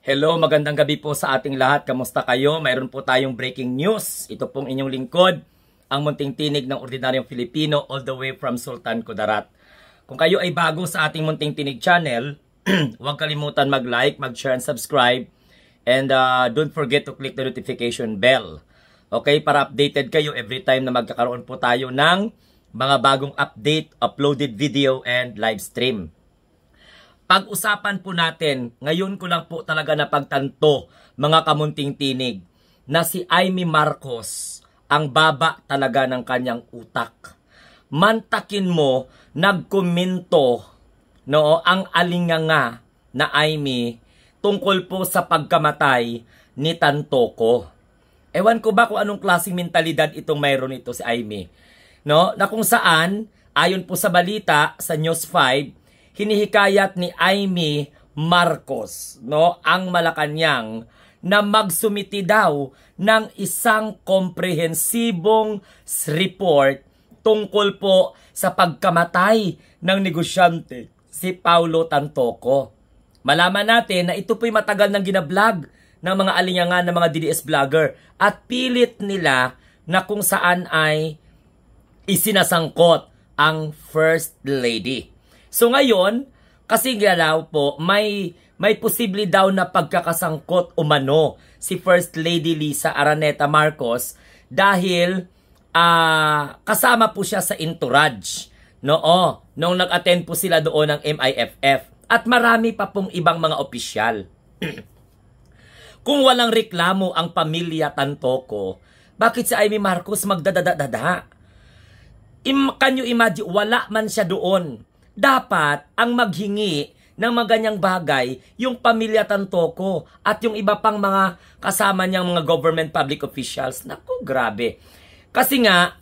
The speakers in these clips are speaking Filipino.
Hello, magandang gabi po sa ating lahat. Kamusta kayo? Mayroon po tayong breaking news. Ito pong inyong lingkod, ang munting tinig ng ordinaryong Filipino all the way from Sultan Kudarat. Kung kayo ay bago sa ating munting tinig channel, huwag kalimutan mag-like, mag-share, and subscribe. And don't forget to click the notification bell. Okay, para updated kayo every time na magkakaroon po tayo ng mga bagong update, uploaded video, and live stream. Pag-usapan po natin, ngayon ko lang po talaga napagtanto, mga kamunting tinig, na si Imee Marcos, ang baba talaga ng kanyang utak. Mantakin mo, nagkomento, no, ang alinganga na Imee tungkol po sa pagkamatay ni Tantoco. Ewan ko ba kung anong klaseng mentalidad itong mayroon ito si Imee. No, na kung saan, ayon po sa balita sa News 5, hinihikayat ni Imee Marcos, no, ang Malacanang, na magsumiti daw ng isang komprehensibong report tungkol po sa pagkamatay ng negosyante si Paulo Tantoco. Malaman natin na ito po'y matagal nang ginablog ng mga alinyangan ng mga DDS vlogger at pilit nila na kung saan ay isinasangkot ang First Lady. So ngayon, kasi daw po, may posible daw na pagkakasangkot umano si First Lady Liza Araneta Marcos dahil kasama po siya sa entourage. Nung nag-attend po sila doon ng MIFF. At marami pa pong ibang mga opisyal. Kung walang reklamo ang pamilya Tantoco, bakit si Imee Marcos magdadadada? Can you imagine, wala man siya doon. Dapat ang maghingi ng mga ganyang bagay yung pamilya Tantoco at yung iba pang mga kasama niyang mga government public officials. Naku, grabe. Kasi nga,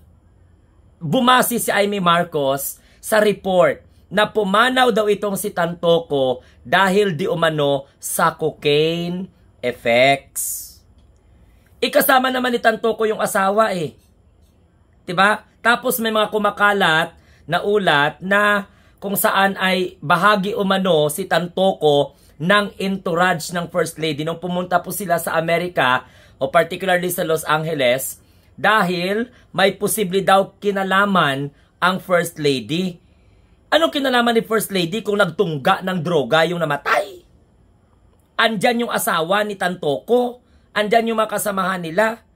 bumasi si Imee Marcos sa report na pumanaw daw itong si Tantoco dahil di umano sa cocaine effects. Ikasama naman ni Tantoco yung asawa eh. 'Di ba? Tapos may mga kumakalat na ulat na kung saan ay bahagi umano si Tantoco ng entourage ng First Lady nung pumunta po sila sa Amerika o particularly sa Los Angeles dahil may posible daw kinalaman ang First Lady. Anong kinalaman ni First Lady kung nagtungga ng droga yung namatay? Andyan yung asawa ni Tantoco, andyan yung mga kasamahan nila.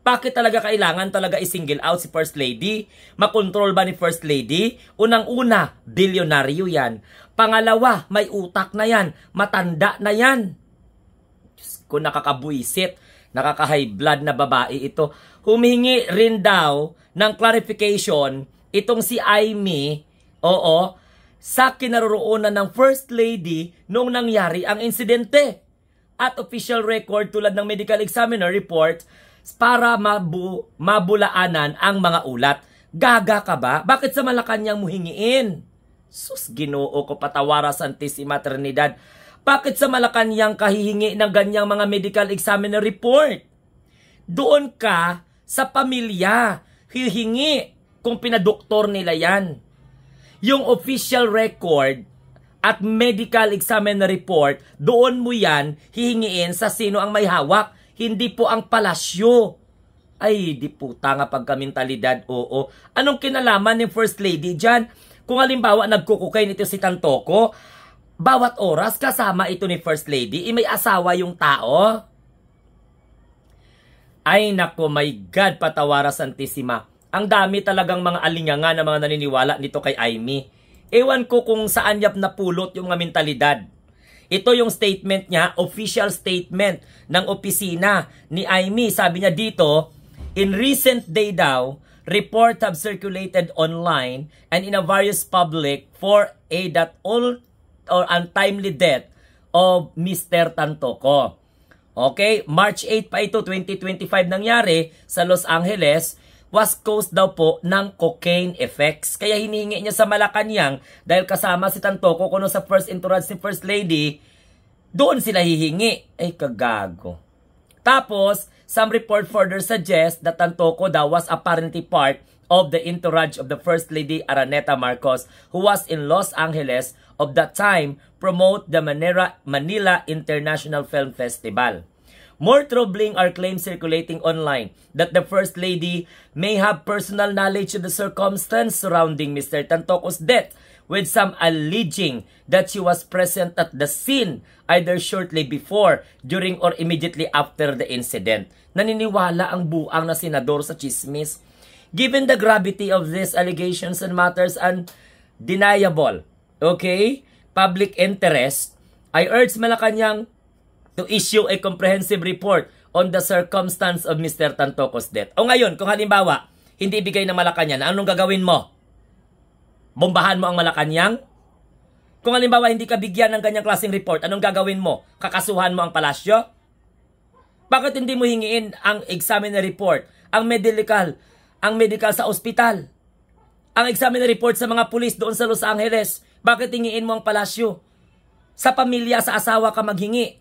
Bakit talaga kailangan talaga i-single out si First Lady? Makontrol ba ni First Lady? Unang-una, bilyonaryo yan. Pangalawa, may utak na yan. Matanda na yan. Diyos ko, nakakabuisit. Nakaka-high blood na babae ito. Humingi rin daw ng clarification itong si Imee, sa kinaroroonan ng First Lady nung nangyari ang insidente. At official record tulad ng medical examiner report para mabulaanan ang mga ulat. Gaga ka ba? Bakit sa Malacanang mo hingiin? Sus, Ginoo ko, patawara Santissima Trinidad. Bakit sa Malacanang kahihingi ng ganyang mga medical examiner report? Doon ka sa pamilya hihingi kung pinadoktor nila yan. Yung official record at medical examiner report, doon mo yan hihingiin sa sino ang may hawak. Hindi po ang palasyo. Ay, di po tanga pagka-mentalidad, oo. Anong kinalaman ni First Lady dyan? Kung halimbawa nagkukukain ito si Tantoco, bawat oras kasama ito ni First Lady, may asawa yung tao. Ay nako, my God, patawara Santissima. Ang dami talagang mga alinyangan na mga naniniwala nito kay Imee. Ewan ko kung saan niya napulot yung mga mentalidad. Ito yung statement niya, official statement ng opisina ni Imee. Sabi niya dito, in recent day daw, reports have circulated online and in a various public for that all or untimely death of Mr. Tantoco. Okay, March 8 pa ito, 2025 nangyari sa Los Angeles, was caused daw po ng cocaine effects. Kaya hinihingi niya sa Malacanang dahil kasama si Tantoco kuno sa first entourage si First Lady, doon sila hihingi. Ay, kagago. Tapos, some report further suggest that Tantoco daw was apparently part of the entourage of the First Lady Araneta Marcos who was in Los Angeles of that time promote the Manila International Film Festival. More troubling are claims circulating online that the First Lady may have personal knowledge of the circumstance surrounding Mr. Tantoco's death, with some alleging that she was present at the scene either shortly before, during, or immediately after the incident. Naniniwala ang buang na senador sa chismis. Given the gravity of these allegations and matters undeniable, public interest, I urge Malacanang to issue a comprehensive report on the circumstance of Mr. Tantoco's death. O ngayon, kung halimbawa, hindi ibigay ng Malacanang, anong gagawin mo? Bombahan mo ang Malacanang? Kung halimbawa, hindi ka bigyan ng ganyang klaseng report, anong gagawin mo? Kakasuhan mo ang palasyo? Bakit hindi mo hingiin ang examiner report, ang medical sa ospital, ang examiner report sa mga pulis doon sa Los Angeles? Bakit hingiin mo ang palasyo? Sa pamilya, sa asawa ka maghingi.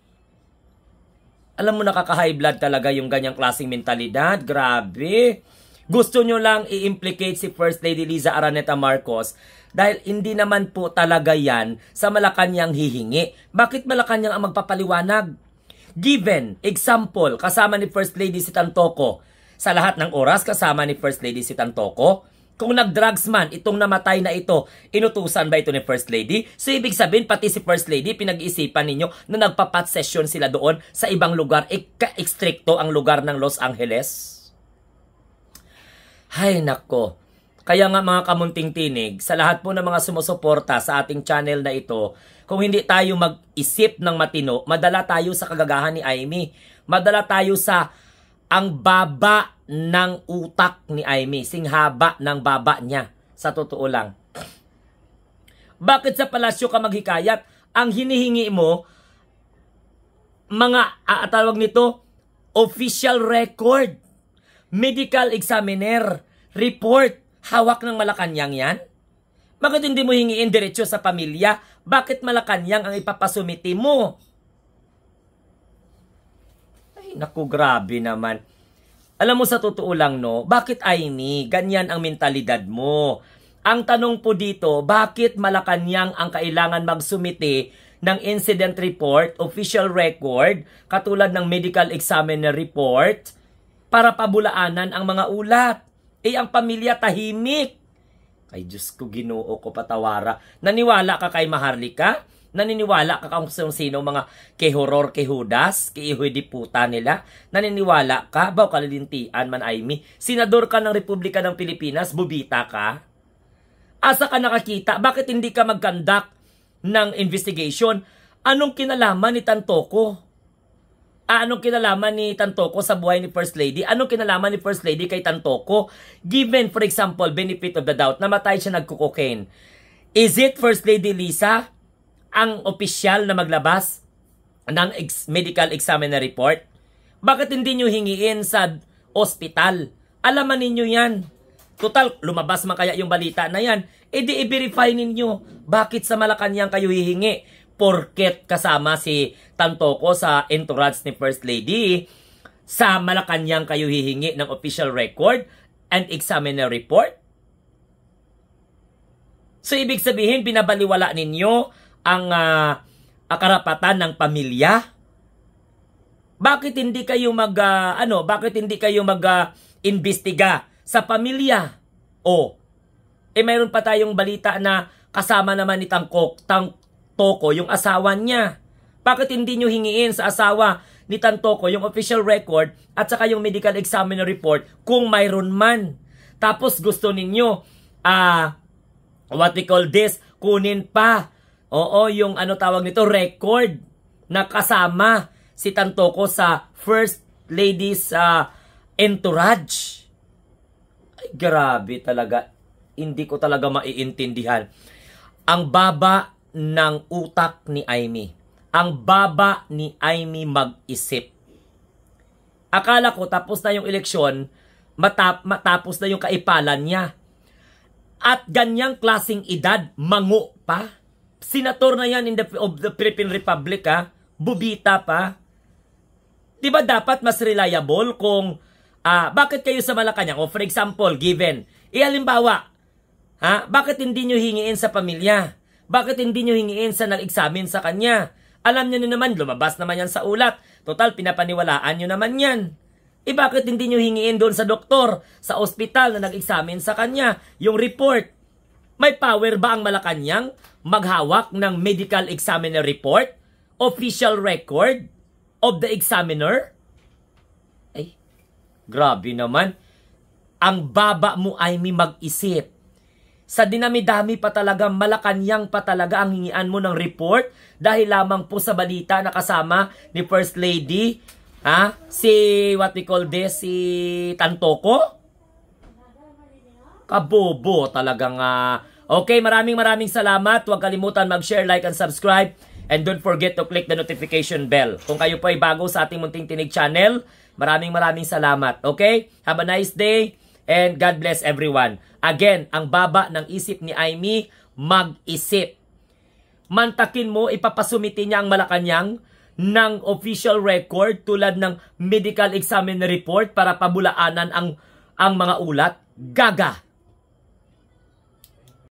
Alam mo, nakaka-high blood talaga yung ganyang klaseng mentalidad. Grabe. Gusto nyo lang i-implicate si First Lady Liza Araneta Marcos dahil hindi naman po talaga yan sa Malacanang hihingi. Bakit Malacanang ang magpapaliwanag? Given, example, kasama ni First Lady si Tantoco. Sa lahat ng oras, kasama ni First Lady si Tantoco. Kung nag-drugs man, itong namatay na ito, inutusan ba ito ni First Lady? So, ibig sabihin, pati si First Lady, pinag-iisipan ninyo na nagpapat session sila doon sa ibang lugar, ka-ekstrikto ang lugar ng Los Angeles? Hay nako. Kaya nga mga kamunting tinig, sa lahat po ng mga sumusuporta sa ating channel na ito, kung hindi tayo mag-isip ng matino, madala tayo sa kagagahan ni Amy. Madala tayo sa ang baba ng utak ni Amy, singhaba ng baba niya. Sa totoo lang. Bakit sa palasyo ka maghikayat? Ang hinihingi mo, mga tawag nito, official record, medical examiner, report. Hawak ng Malacanang yan? Bakit hindi mo hingiin diretsyo sa pamilya? Bakit Malacanang ang ipapasumiti mo? Ay, naku, grabe naman. Alam mo, sa totoo lang, no, bakit Amy, ganyan ang mentalidad mo? Ang tanong po dito, bakit Malacanang ang kailangan magsumiti ng incident report, official record, katulad ng medical examiner report, para pabulaanan ang mga ulat? Eh, ang pamilya tahimik. Ay, Diyos ko, Ginoo ko, patawara. Naniwala ka kay Maharlika? Naniniwala ka kung sino mga kehoror, kehudas, keihuidi puta nila? Naniniwala ka? Baw kalilintian man, Amy. Senador ka ng Republika ng Pilipinas, bubita ka? Asa ka nakakita? Bakit hindi ka mag-conduct ng investigation? Anong kinalaman ni Tantoco? Anong kinalaman ni Tantoco sa buhay ni First Lady? Anong kinalaman ni First Lady kay Tantoco? Given, for example, benefit of the doubt, namatay siya nagko-cocaine. Is it First Lady Liza ang opisyal na maglabas ng medical examiner report? Bakit hindi nyo hingiin sa ospital? Alaman ninyo yan. Total, lumabas man kaya yung balita na yan. E di i-verify ninyo. Bakit sa Malacanang kayo hihingi? Porket kasama si Tantoco sa entourage ni First Lady, sa Malacanang kayo hihingi ng official record and examiner report? So, ibig sabihin, binabaliwala ninyo ang karapatan ng pamilya? Bakit hindi kayo mag-imbestiga sa pamilya? Mayroon pa tayong balita na kasama naman ni Tantoco yung asawa niya. Bakit hindi nyo hingiin sa asawa ni Tantoco yung official record at saka yung medical examiner report kung mayroon man? Tapos gusto ninyo, what we call this, kunin pa. Yung tawag nito, record na kasama si Tantoco sa First Lady's entourage. Ay, grabe talaga. Hindi ko talaga maiintindihan. Ang baba ng utak ni Amy. Ang baba ni Amy mag-isip. Akala ko tapos na yung eleksyon, matapos na yung kaipalan niya. At ganyang klaseng edad, mango pa. Senator na yan of the Philippine Republic, bubita pa. Diba dapat mas reliable kung bakit kayo sa Malacanang? For example, given, halimbawa, bakit hindi nyo hingiin sa pamilya? Bakit hindi nyo hingiin sa nag-examine sa kanya? Alam nyo naman, lumabas naman yan sa ulat. Total, pinapaniwalaan nyo naman yan. Bakit hindi nyo hingiin doon sa doktor, sa ospital na nag-examine sa kanya, yung report? May power ba ang Malacanang maghawak ng medical examiner report? Official record of the examiner? Ay, grabe naman. Ang baba mo ay may mag-isip. Sa dinami-dami pa talaga, Malacanang pa talaga ang hingian mo ng report dahil lamang po sa balita na kasama ni First Lady, si what we call this, si Tantoko? Kabobo talagang okay, maraming salamat. Huwag kalimutan mag-share, like, and subscribe. And don't forget to click the notification bell. Kung kayo po ay bago sa ating Munting Tinig channel, maraming salamat. Okay? Have a nice day and God bless everyone. Again, ang baba ng isip ni Aimee, mag-isip. Mantakin mo, ipapasumiti niya ang Malacanang ng official record tulad ng medical examiner report para pabulaanan ang mga ulat. Gaga!